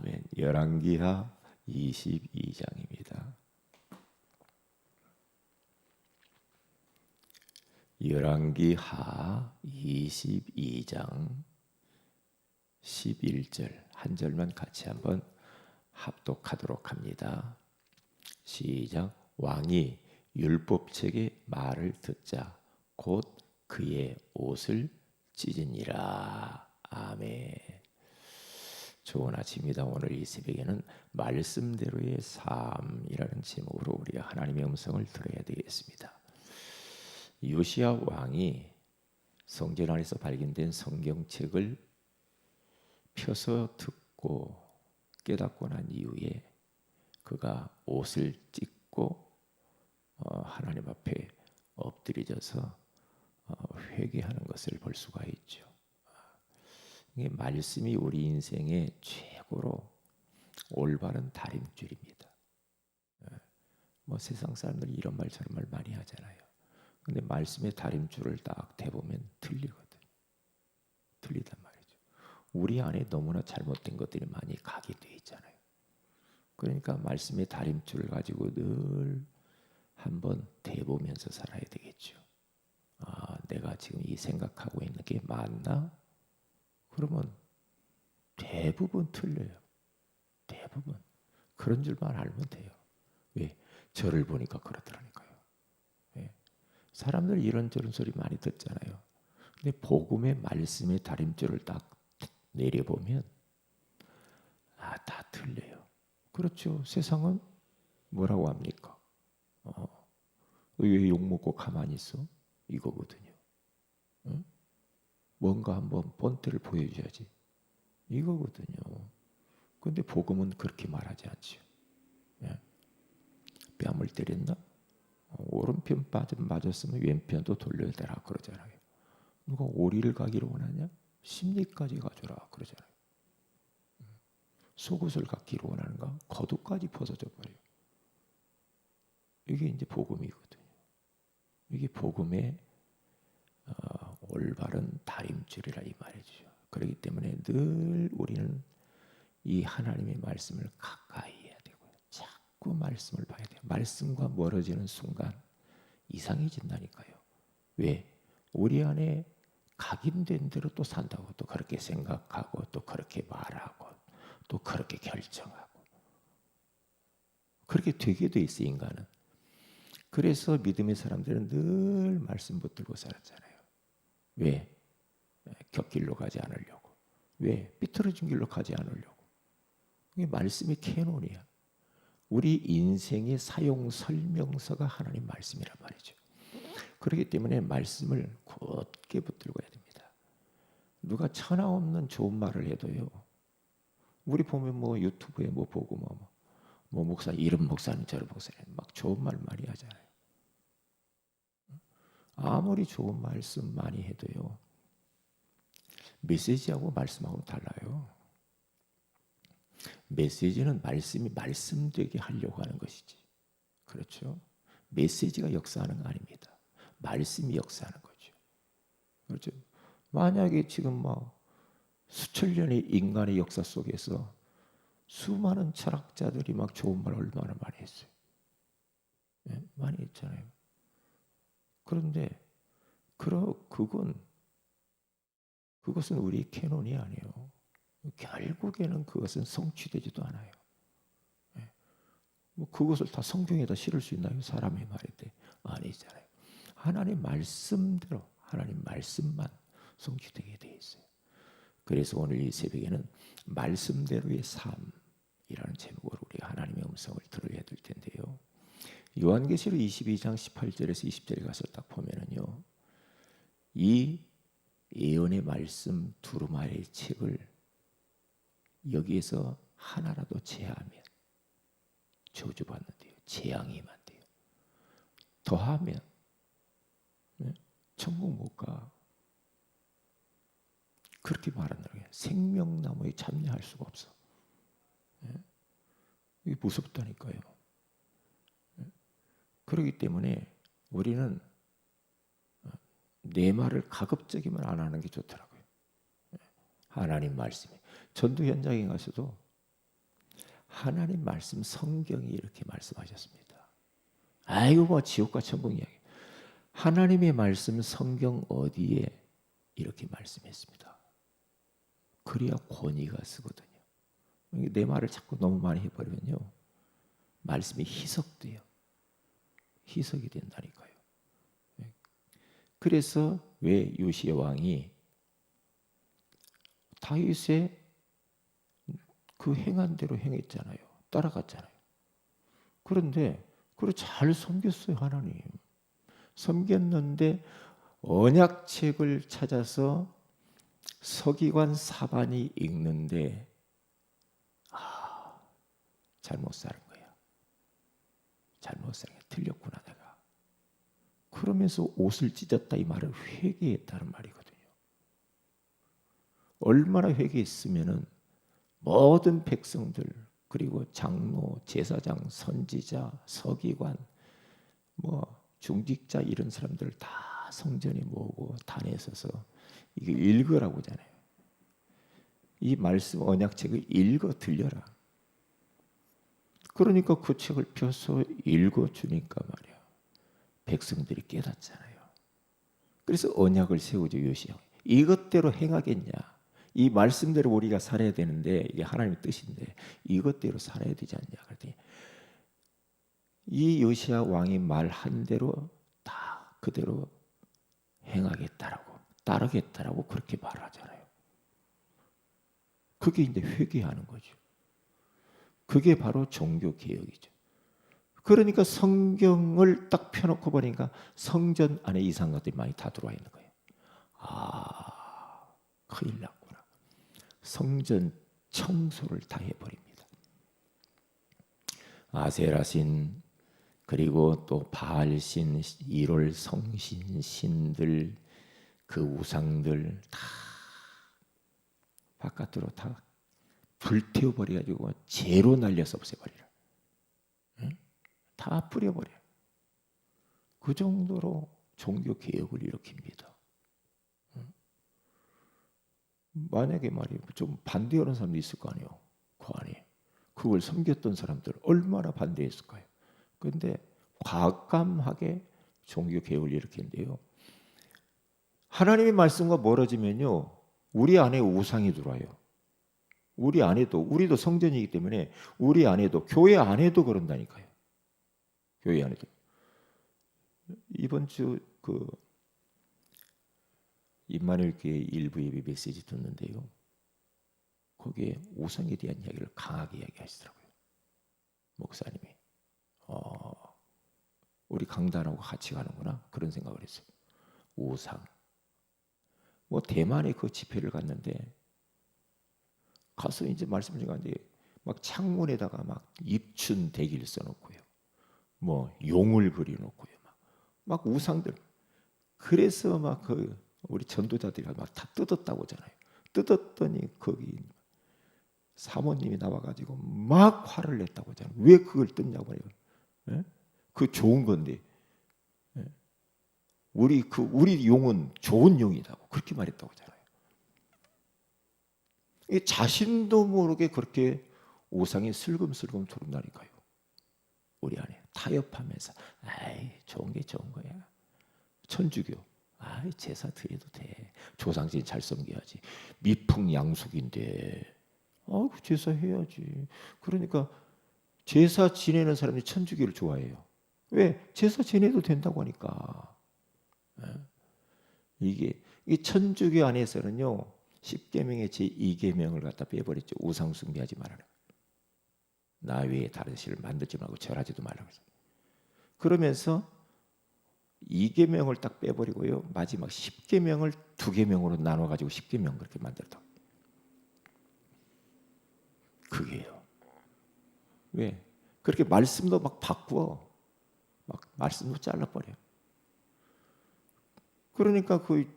아멘. 열왕기하 22장입니다. 열왕기하 22장 11절 한 절만 같이 한번 합독하도록 합니다. 시작. 왕이 율법책의 말을 듣자 곧 그의 옷을 찢으니라. 아멘. 좋은 아침입니다. 오늘 이 새벽에는 말씀대로의 삶이라는 제목으로 우리가 하나님의 음성을 들어야 되겠습니다. 요시야 왕이 성전 안에서 발견된 성경책을 펴서 듣고 깨닫고 난 이후에 그가 옷을 찢고 하나님 앞에 엎드려져서 회개하는 것을 볼 수가 있죠. 이게 말씀이 우리 인생의 최고로 올바른 다림줄입니다. 뭐 세상 사람들이 이런 말 저런 말 많이 하잖아요. 근데 말씀의 다림줄을 딱 대보면 틀리거든. 틀리단 말이죠. 우리 안에 너무나 잘못된 것들이 많이 가게 돼 있잖아요. 그러니까 말씀의 다림줄을 가지고 늘 한번 대보면서 살아야 되겠죠. 아, 내가 지금 이 생각하고 있는 게 맞나? 그러면 대부분 틀려요. 대부분. 그런 줄만 알면 돼요. 왜? 저를 보니까 그렇더라니까요. 예. 사람들이 이런저런 소리 많이 듣잖아요. 근데 복음의 말씀의 다림줄을 딱 내려보면 다 틀려요. 그렇죠. 세상은 뭐라고 합니까? 왜 욕먹고 가만히 있어? 이거거든요. 응? 뭔가 한번 본때를 보여줘야지. 이거거든요. 근데 복음은 그렇게 말하지 않죠. 예? 뺨을 때렸나? 오른편 맞았으면 왼편도 돌려야 되라 그러잖아요. 누가 오리를 가기를 원하냐? 십리까지 가줘라 그러잖아요. 속옷을 갖기를 원하는가? 겉옷까지 벗어져 버려요. 이게 이제 복음이거든요. 이게 복음의 올바른 다림줄이라 이 말이죠. 그렇기 때문에 늘 우리는 이 하나님의 말씀을 가까이 해야 되고요. 자꾸 말씀을 봐야 돼요. 말씀과 멀어지는 순간 이상해진다니까요. 왜? 우리 안에 각인된 대로 또 산다고, 또 그렇게 생각하고, 또 그렇게 말하고, 또 그렇게 결정하고, 그렇게 되게 돼 있어 인간은. 그래서 믿음의 사람들은 늘 말씀 붙들고 살았잖아요. 왜? 곁길로 가지 않으려고. 왜? 삐뚤어진 길로 가지 않으려고. 이게 말씀이 캐논이야. 우리 인생의 사용 설명서가 하나님 말씀이란 말이죠. 그렇기 때문에 말씀을 굳게 붙들고 해야 됩니다. 누가 천하 없는 좋은 말을 해도요. 우리 보면 뭐 유튜브에 뭐 보고 뭐 목사 이런 목사님 저런 목사님 막 좋은 말 많이 하잖아요. 아무리 좋은 말씀 많이 해도요. 메시지하고 말씀하고 달라요. 메시지는 말씀이 말씀되게 하려고 하는 것이지. 그렇죠? 메시지가 역사하는 거 아닙니다. 말씀이 역사하는 거죠. 그렇죠? 만약에 지금 뭐 수천 년의 인간의 역사 속에서 수많은 철학자들이 막 좋은 말 얼마나 많이 했어요. 네? 많이 했잖아요. 그런데 그것은 우리 캐논이 아니에요. 결국에는 그것은 성취되지도 않아요. 네. 뭐 그것을 다 성경에다 실을 수 있나요? 사람의 말인데 아니잖아요. 하나님 말씀대로 하나님 말씀만 성취되게 돼 있어요. 그래서 오늘 이 새벽에는 말씀대로의 삶이라는 제목으로 우리가 하나님의 음성을 들어야 될 텐데요. 요한계시록 22장 18절에서 20절에 가서 딱 보면은요. 이 예언의 말씀 두루마리의 책을 여기에서 하나라도 제하면 저주받는데요. 재앙이만 돼요. 더하면 천국 못 가. 그렇게 말하는 거예요. 생명나무에 참여할 수가 없어. 이게 무섭다니까요. 그렇기 때문에 우리는 내 말을 가급적이면 안 하는 게 좋더라고요. 하나님 말씀에 전도 현장에 가서도 하나님 말씀 성경이 이렇게 말씀하셨습니다. 아이고 뭐 지옥과 천국 이야기. 하나님의 말씀 성경 어디에 이렇게 말씀했습니다. 그래야 권위가 쓰거든요. 내 말을 자꾸 너무 많이 해버리면요, 말씀이 희석돼요. 희석이 된다니까요. 그래서 왜 요시야 왕이 다윗의 그 행한 대로 행했잖아요. 따라갔잖아요. 그런데 그걸 잘 섬겼어요. 하나님 섬겼는데 언약책을 찾아서 서기관 사반이 읽는데 잘못 살은 거야. 잘못 살은 거야. 틀렸구나 내가. 그러면서 옷을 찢었다 이 말을 회개했다는 말이거든요. 얼마나 회개했으면은 모든 백성들 그리고 장로, 제사장, 선지자, 서기관, 뭐 중직자 이런 사람들 다 성전에 모으고 단에 서서 이게 읽으라고 하잖아요. 이 말씀 언약책을 읽어 들려라. 그러니까 그 책을 펴서 읽어 주니까 말이야. 백성들이 깨닫잖아요. 그래서 언약을 세우죠. 요시야. 이것대로 행하겠냐? 이 말씀대로 우리가 살아야 되는데 이게 하나님의 뜻인데 이것대로 살아야 되지 않냐? 그랬더니 이 요시야 왕이 말한 대로 다 그대로 행하겠다라고 따르겠다라고 그렇게 말하잖아요. 그게 이제 회개하는 거죠. 그게 바로 종교 개혁이죠. 그러니까 성경을 딱 펴놓고 보니까 성전 안에 이상한 것들이 많이 다 들어와 있는 거예요. 큰일 났구나. 성전 청소를 다 해버립니다. 아세라신 그리고 또 바알신, 일월 성신 신들 그 우상들 다 바깥으로 다 불태워버려가지고 재로 날려서 없애버리라. 다 뿌려버려. 그 정도로 종교 개혁을 일으킵니다. 만약에 말이에요, 좀 반대하는 사람도 있을 거 아니에요. 그 안에 그걸 섬겼던 사람들 얼마나 반대했을까요? 그런데 과감하게 종교 개혁을 일으키는데요. 하나님의 말씀과 멀어지면요, 우리 안에 우상이 들어와요. 우리 안에도 우리도 성전이기 때문에 우리 안에도 교회 안에도 그런다니까요. 교회 안에도 이번 주 그 임마누엘 교회 일부 예배 메시지 듣는데요. 거기에 우상에 대한 이야기를 강하게 이야기하시더라고요. 목사님이 우리 강단하고 같이 가는구나 그런 생각을 했어요. 우상. 뭐 대만에 그 집회를 갔는데 가서 이제 말씀을 가는데 막 창문에다가 막 입춘 대기를 써놓고요. 뭐 용을 그려놓고요. 막 우상들. 그래서 막 그 우리 전도자들이 막 다 뜯었다고 하잖아요. 뜯었더니 거기 사모님이 나와가지고 막 화를 냈다고 하잖아요. 왜 그걸 뜯냐고 해요. 예? 그 좋은 건데. 예? 우리 용은 좋은 용이라고 그렇게 말했다고 하잖아요. 자신도 모르게 그렇게 우상이 슬금슬금 들어온다니까요. 우리 안에 타협하면서 좋은 게 좋은 거야. 천주교 제사 드려도 돼. 조상진 잘 섬겨야지. 미풍양속인데 제사 해야지. 그러니까 제사 지내는 사람이 천주교를 좋아해요. 왜? 제사 지내도 된다고 하니까. 이게 천주교 안에서는요. 10계명의 제2계명을 갖다 빼버렸죠. 우상 숭배하지 말아라. 나 외에 다른 신을 만들지 말고 절하지도 말라고 했어요. 그러면서 2계명을 딱 빼버리고요. 마지막 10계명을 2계명으로 나눠가지고 10계명 그렇게 만들었다. 그게요. 왜? 그렇게 말씀도 막 바꾸어. 막 말씀도 잘라버려요. 그러니까 그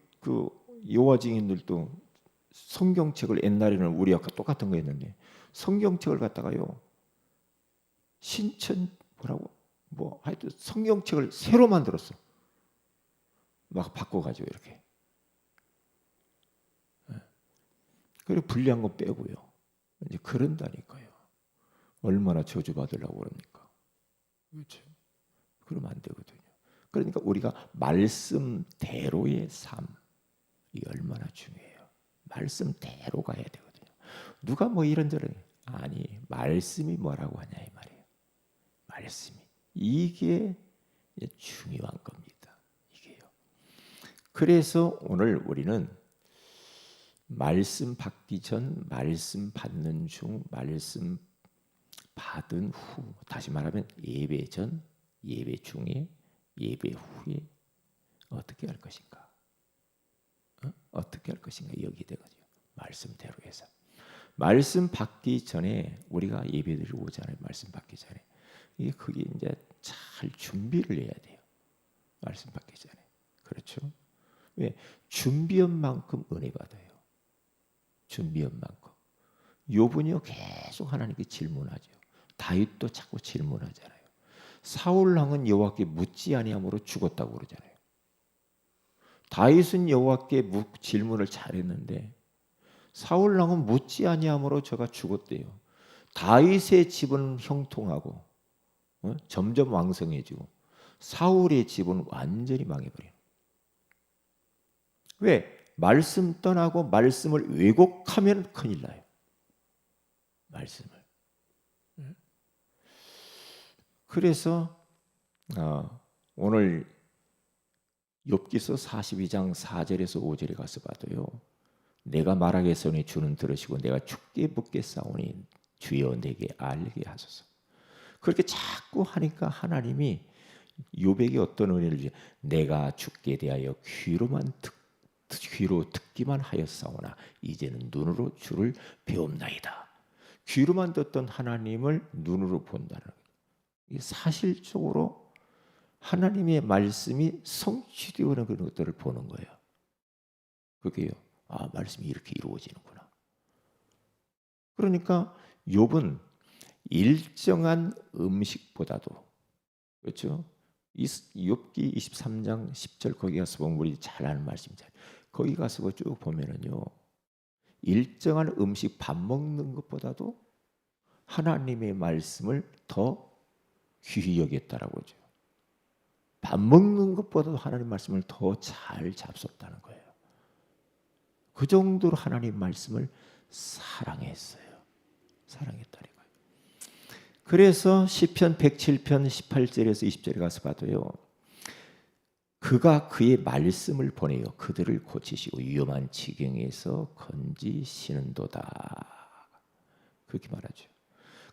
여호와 증인들도 성경책을 옛날에는 우리와 똑같은 거 했는데 성경책을 갖다가요. 신천 뭐라고? 뭐 하여튼 성경책을 새로 만들었어. 막 바꿔가지고 이렇게. 그리고 불리한 거 빼고요. 이제 그런다니까요. 얼마나 저주받으려고 그럽니까? 그렇죠? 그러면 안 되거든요. 그러니까 우리가 말씀대로의 삶, 이게 얼마나 중요해요. 말씀대로 가야 되거든요. 누가 뭐 이런저런, 아니 말씀이 뭐라고 하냐 이 말이에요. 말씀이 이게 중요한 겁니다. 이게요. 그래서 오늘 우리는 말씀 받기 전, 말씀 받는 중, 말씀 받은 후, 다시 말하면 예배 전, 예배 중에, 예배 후에 어떻게 할 것인가? 어떻게 할 것인가? 여기 되거든요. 말씀대로 해서. 말씀 받기 전에 우리가 예배드리러 오잖아요. 말씀 받기 전에. 이게 그게 이제 잘 준비를 해야 돼요. 말씀 받기 전에. 그렇죠? 왜? 준비한 만큼 은혜 받아요. 준비한 만큼. 욥은요 계속 하나님께 질문하죠. 다윗도 자꾸 질문하잖아요. 사울 왕은 여호와께 묻지 아니함으로 죽었다고 그러잖아요. 다윗은 여호와께 질문을 잘했는데 사울 왕은 묻지 아니함으로 저가 죽었대요. 다윗의 집은 형통하고 점점 왕성해지고 사울의 집은 완전히 망해버려요. 왜? 말씀 떠나고 말씀을 왜곡하면 큰일 나요. 말씀을. 그래서 오늘 욥기서 42장 4절에서 5절에 가서 봐도요. 내가 말하겠으니 주는 들으시고 내가 죽게 묻겠사오니 주여 내게 알게 하소서. 그렇게 자꾸 하니까 하나님이 욥에게 어떤 은혜를 주지? 내가 죽게 대하여 귀로 듣기만 하였사오나 이제는 눈으로 주를 배움나이다. 귀로만 듣던 하나님을 눈으로 본다는 거예요. 사실적으로 하나님의 말씀이 성취되어오는 그런 것들을 보는 거예요. 그게요. 아, 말씀이 이렇게 이루어지는구나. 그러니까 욥은 일정한 음식보다도, 그렇죠? 욥기 23장 10절 거기 가서 보면 우리 잘 아는 말씀이잖아요. 거기 가서 쭉 보면은요. 일정한 음식 밥 먹는 것보다도 하나님의 말씀을 더 귀히 여겼다라고 하죠. 밥 먹는 것보다도 하나님 말씀을 더 잘 잡섰다는 거예요. 그 정도로 하나님 말씀을 사랑했어요. 사랑했다는 거예요. 그래서 시편 107편 18절에서 20절에 가서 봐도요. 그가 그의 말씀을 보내어 그들을 고치시고 위험한 지경에서 건지시는도다. 그렇게 말하죠.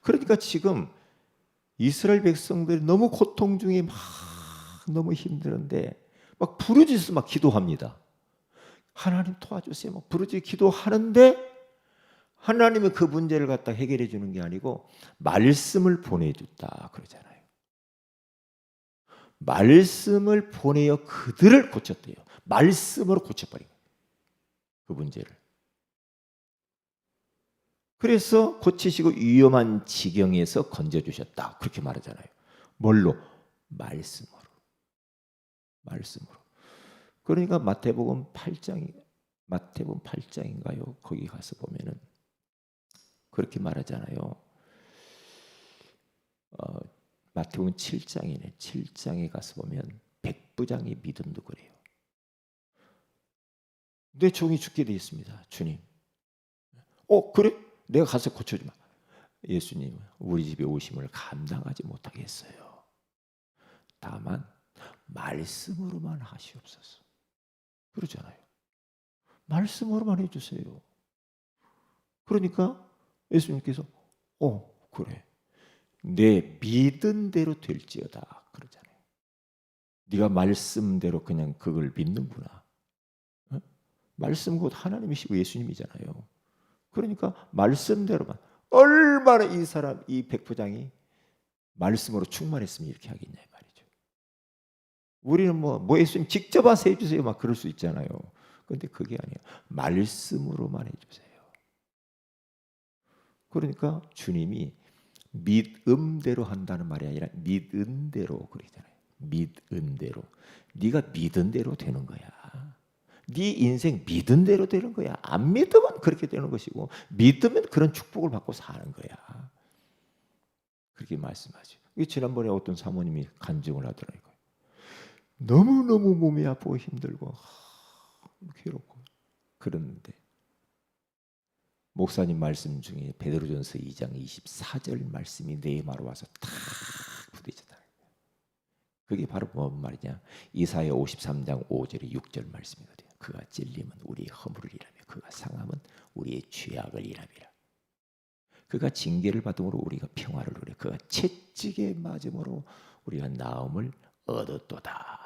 그러니까 지금 이스라엘 백성들이 너무 고통 중에 막 너무 힘드는데 막 부르짖어서 막 기도합니다. 하나님 도와주세요. 막 부르짖어 기도하는데 하나님은 그 문제를 갖다 해결해 주는 게 아니고 말씀을 보내줬다 그러잖아요. 말씀을 보내어 그들을 고쳤대요. 말씀으로 고쳐버린 거예요. 그 문제를. 그래서 고치시고 위험한 지경에서 건져주셨다. 그렇게 말하잖아요. 뭘로? 말씀으로. 말씀으로. 그러니까 마태복음 8장인가요? 거기 가서 보면은 그렇게 말하잖아요. 마태복음 7장이네. 7장에 가서 보면 백부장의 믿음도 그래요. 내 종이 죽게 돼 있습니다. 주님. 그래? 내가 가서 고쳐주마. 예수님, 우리 집에 오심을 감당하지 못하겠어요. 다만 말씀으로만 하시옵소서. 그러잖아요. 말씀으로만 해주세요. 그러니까 예수님께서 그래. 내 믿은 대로 될지어다. 그러잖아요. 네가 말씀대로 그냥 그걸 믿는구나. 말씀 곧 하나님이시고 예수님이잖아요. 그러니까 말씀대로만. 얼마나 이 백부장이 말씀으로 충만했으면 이렇게 하겠냐 말이죠. 우리는 뭐 예수님 직접 와서 해주세요 막 그럴 수 있잖아요. 그런데 그게 아니에요. 말씀으로만 해주세요. 그러니까 주님이 믿음대로 한다는 말이 아니라 믿은 대로 그러잖아요. 믿은 대로. 네가 믿은 대로 되는 거야. 네 인생 믿은 대로 되는 거야. 안 믿으면 그렇게 되는 것이고 믿으면 그런 축복을 받고 사는 거야. 그렇게 말씀하죠. 지난번에 어떤 사모님이 간증을 하더라고요. 너무너무 몸이 아프고 힘들고 괴롭고 그러는데 목사님 말씀 중에 베드로전서 2장 24절 말씀이 내 마루 와서 탁 부딪혔다. 그게 바로 뭔 말이냐? 이사야 53장 5절에 6절 말씀이거든요. 그가 찔림은 우리의 허물을 일하며 그가 상함은 우리의 죄악을 일함이라. 그가 징계를 받음으로 우리가 평화를 누려 그가 채찍에 맞음으로 우리가 나음을 얻었도다.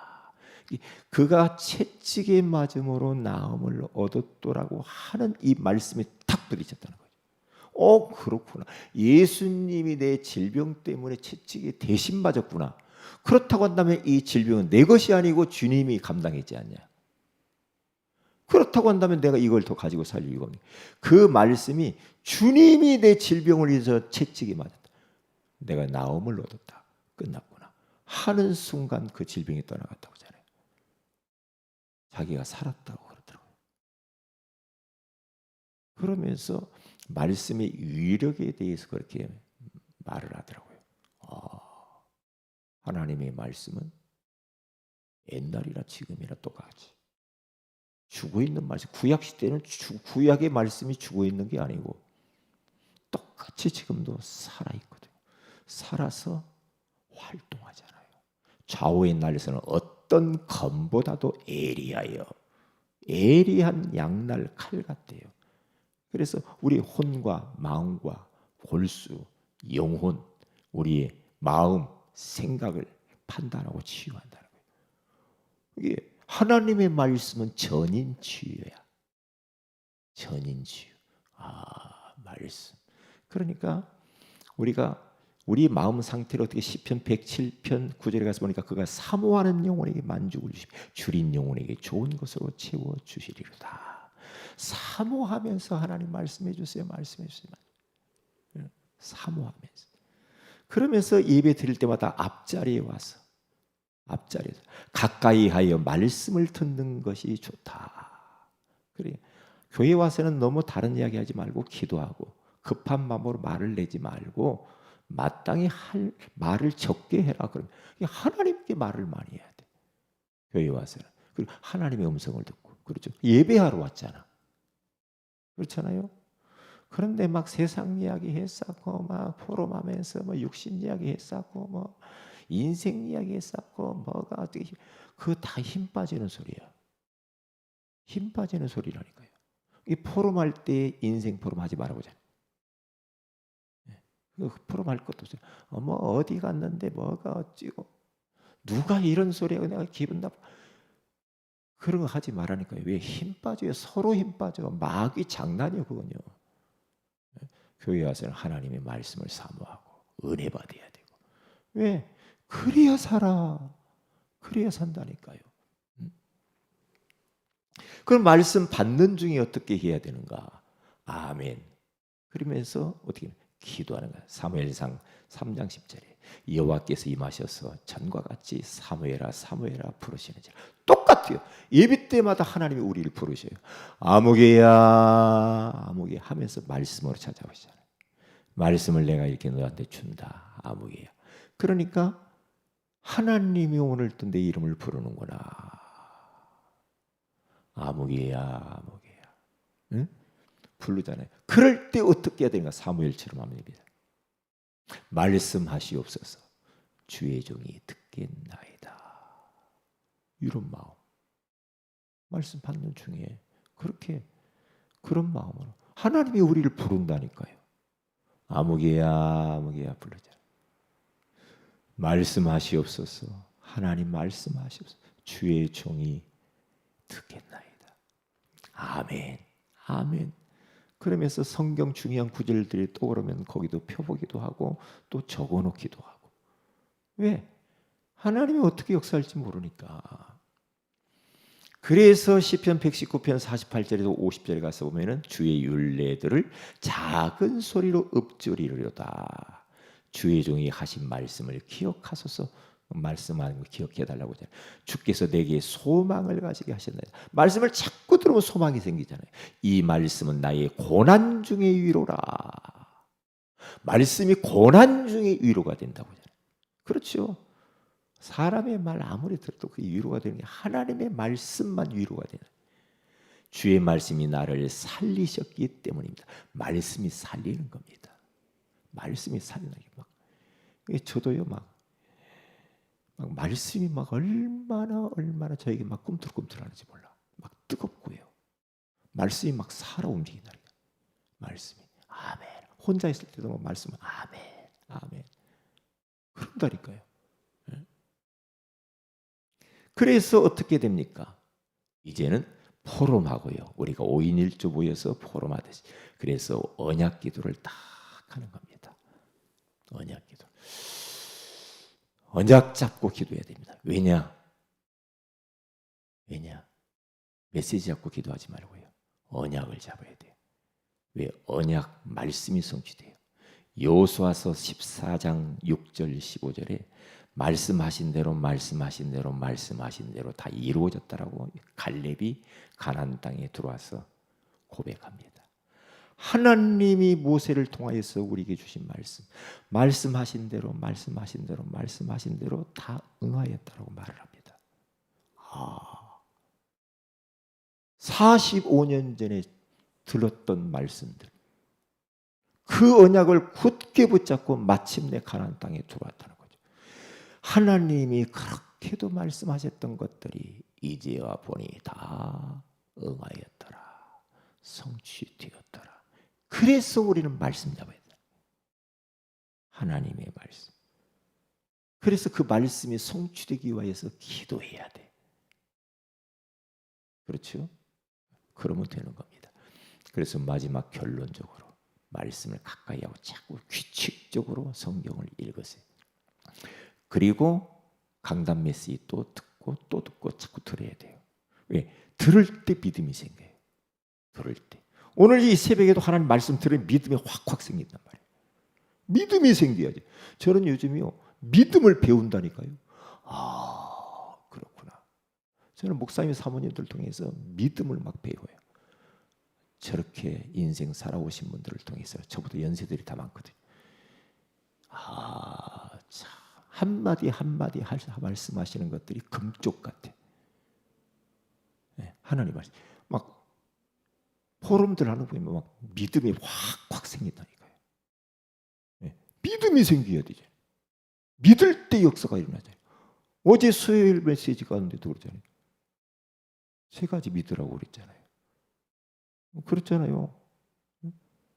그가 채찍에 맞음으로 나음을 얻었도라고 하는 이 말씀이 탁 부딪혔다는 거죠. 그렇구나. 예수님이 내 질병 때문에 채찍에 대신 맞았구나. 그렇다고 한다면 이 질병은 내 것이 아니고 주님이 감당했지 않냐. 그렇다고 한다면 내가 이걸 더 가지고 살 이유가 없네. 그 말씀이 주님이 내 질병을 위해서 채찍에 맞았다. 내가 나음을 얻었다. 끝났구나. 하는 순간 그 질병이 떠나갔다고 하잖아요. 자기가 살았다고 그러더라고요. 그러면서 말씀의 위력에 대해서 그렇게 말을 하더라고요. 하나님의 말씀은 옛날이나 지금이나 똑같이 죽어 있는 말씀. 구약 시대는 구약의 말씀이 죽어 있는 게 아니고 똑같이 지금도 살아 있거든요. 살아서 활동하잖아요. 좌우의 날에서는 어떤 검보다도 예리한 양날 칼 같대요. 그래서 우리 혼과 마음과 골수, 영혼, 우리의 마음, 생각을 판단하고 치유한다는 거예요. 이게 하나님의 말씀은 전인치유야. 전인치유. 말씀. 그러니까 우리가 우리 마음 상태를 어떻게 시편 107편 9절에 가서 보니까 그가 사모하는 영혼에게 만족을 주시고 줄인 영혼에게 좋은 것으로 채워 주시리로다. 사모하면서 하나님 말씀해 주세요. 말씀해 주세요. 사모하면서. 그러면서 예배 드릴 때마다 앞자리에 와서 가까이 하여 말씀을 듣는 것이 좋다. 그래. 교회 와서는 너무 다른 이야기 하지 말고 기도하고 급한 마음으로 말을 내지 말고 마땅히 할 말을 적게 해라. 그러면 하나님께 말을 많이 해야 돼. 교회 와서는. 그리고 하나님의 음성을 듣고. 그렇죠. 예배하러 왔잖아. 그렇잖아요. 그런데 막 세상 이야기 했었고 막 포럼하면서 뭐 육신 이야기 했었고 뭐 인생 이야기 했었고 뭐가 어떻게 그거 다 힘 빠지는 소리야. 힘 빠지는 소리라니까요. 이 포럼할 때 인생 포럼 하지 말라고 하잖아요. 포럼할 것도 없어요. 뭐 어디 갔는데 뭐가 어찌고 누가 이런 소리하고 내가 기분 나빠. 그런 거 하지 말라니까요. 왜? 힘 빠져요. 서로 힘 빠져. 마귀 장난이요 그건요. 교회 와서는 하나님의 말씀을 사모하고 은혜 받아야 되고. 왜? 그래야 살아. 그래야 산다니까요. 그럼 말씀 받는 중에 어떻게 해야 되는가? 아멘. 그러면서 어떻게 기도하는 거야. 사무엘상 3장 10절에 여호와께서 임하셔서 전과 같이 사무엘아 사무엘아 부르시는지 똑같아요. 예배 때마다 하나님이 우리를 부르셔요. 아무개야 아무개 하면서 말씀으로 찾아오시잖아요. 말씀을 내가 이렇게 너한테 준다. 아무개야. 그러니까 하나님이 오늘 또 내 이름을 부르는구나. 아무개야 아무개야. 응? 부르잖아요. 그럴 때 어떻게 해야 되는가? 사무엘처럼 하면 됩니다. 말씀하시옵소서 주의 종이 듣겠나이다. 이런 마음. 말씀 받는 중에 그렇게 그런 마음으로 하나님이 우리를 부른다니까요. 아무개야 아무개야 부르자. 말씀하시옵소서. 하나님 말씀하시옵소서. 주의 종이 듣겠나이다. 아멘. 아멘. 그러면서 성경 중요한 구절들이 떠오르면 거기도 펴보기도 하고 또 적어놓기도 하고. 왜? 하나님이 어떻게 역사할지 모르니까. 그래서 시편 119편 48절에서 50절에 가서 보면은 주의 율례들을 작은 소리로 읊조리려다. 주의 종이 하신 말씀을 기억하소서. 말씀하는 거 기억해달라고 하잖아요. 주께서 내게 소망을 가지게 하셨나이다. 말씀을 자꾸 들으면 소망이 생기잖아요. 이 말씀은 나의 고난 중의 위로라. 말씀이 고난 중에 위로가 된다고 하잖아요. 그렇죠. 사람의 말 아무리 들어도 그게 위로가 되는 게 하나님의 말씀만 위로가 되는. 주의 말씀이 나를 살리셨기 때문입니다. 말씀이 살리는 겁니다. 말씀이 살리는 게 막. 저도요 막 말씀이 막 얼마나 저에게 막 꿈틀꿈틀하는지 몰라. 막 뜨겁고요. 말씀이 막 살아 움직인다니까. 말씀이 아멘. 혼자 있을 때도 막 말씀은 아멘, 아멘. 그런다니까요. 그래서 어떻게 됩니까? 이제는 포럼하고요. 우리가 5인 1조 모여서 포럼하듯이. 그래서 언약 기도를 딱 하는 겁니다. 언약 기도. 언약 잡고 기도해야 됩니다. 왜냐? 메시지 잡고 기도하지 말고요. 언약을 잡아야 돼요. 왜? 언약 말씀이 성취돼요. 여호수아서 14장 6절 15절에 말씀하신 대로 다 이루어졌다라고 갈렙이 가나안 땅에 들어와서 고백합니다. 하나님이 모세를 통하여서 우리에게 주신 말씀하신 대로 다 응하였다라고 말을 합니다. 45년 전에 들었던 말씀들, 그 언약을 굳게 붙잡고 마침내 가나안 땅에 들어왔다는 거죠. 하나님이 그렇게도 말씀하셨던 것들이 이제와 보니 다 응하였더라, 성취되었더라. 그래서 우리는 말씀 잡아야 돼. 하나님의 말씀. 그래서 그 말씀이 성취되기 위해서 기도해야 돼. 그렇죠? 그러면 되는 겁니다. 그래서 마지막 결론적으로 말씀을 가까이 하고 자꾸 규칙적으로 성경을 읽으세요. 그리고 강단 메시지 또 듣고 자꾸 들어야 돼요. 왜? 들을 때 믿음이 생겨요. 들을 때. 오늘 이 새벽에도 하나님 말씀 들으면 믿음이 확 생긴단 말이에요. 믿음이 생겨야지. 저는 요즘이요 믿음을 배운다니까요. 그렇구나. 저는 목사님 사모님들 통해서 믿음을 막 배워요. 저렇게 인생 살아오신 분들을 통해서. 저보다 연세들이 다 많거든요. 참 한마디 말씀하시는 것들이 금쪽 같아. 네, 하나님 말씀. 막 포럼들 하는 거 보면 막 믿음이 확 생긴다니까요. 네, 믿음이 생겨야 되죠. 믿을 때 역사가 일어나잖아요. 어제 수요일 메시지 가운데도 그러잖아요. 3가지 믿으라고 그랬잖아요. 그렇잖아요.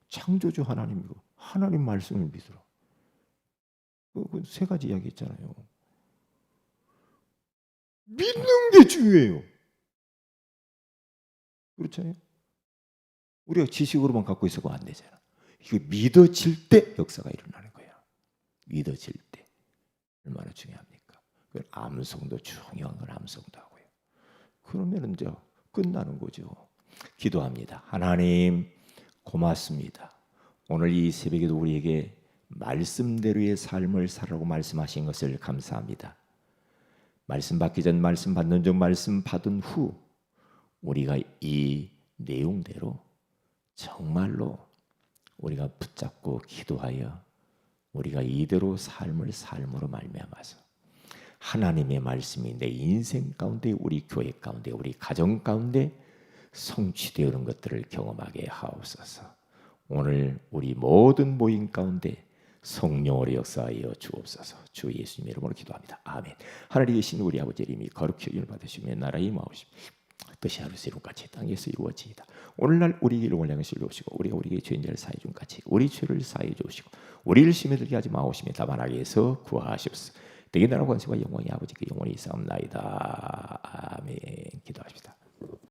창조주 하나님이고 하나님 말씀을 믿으라. 그 3가지 이야기했잖아요. 믿는 게 중요해요. 그렇잖아요. 우리가 지식으로만 갖고 있어도 안 되잖아. 이거 믿어질 때 역사가 일어나는 거야. 믿어질 때 얼마나 중요합니까? 암송도 중요한 건 암송도 하고요. 그러면 이제 끝나는 거죠. 기도합니다. 하나님 고맙습니다. 오늘 이 새벽에도 우리에게 말씀대로의 삶을 살라고 말씀하신 것을 감사합니다. 말씀 받기 전, 말씀 받는 중, 말씀 받은 후 우리가 이 내용대로 정말로 우리가 붙잡고 기도하여 우리가 이대로 삶으로 말미암아서 하나님의 말씀이 내 인생 가운데, 우리 교회 가운데, 우리 가정 가운데 성취되는 것들을 경험하게 하옵소서. 오늘 우리 모든 모임 가운데 성령으로 역사하여 주옵소서. 주 예수님의 이름으로 기도합니다. 아멘. 하늘에 계신 우리 아버지 이름이 거룩히 여김을 받으시며 나라의 임하옵시며 뜻이 하루새 이룬같이 땅에서 이루어지이다. 오늘날 우리 일을 원량하시 이루시고 우리가 우리에게 죄인들을 사해 준 같이 우리 죄를 사해 주시고 우리를 심에 들게 하지 마옵시며 다만 악에서 구하시옵소서. 대개 나라 권세와 영광이 아버지께 영원히 있사옵나이다. 아멘. 기도합시다.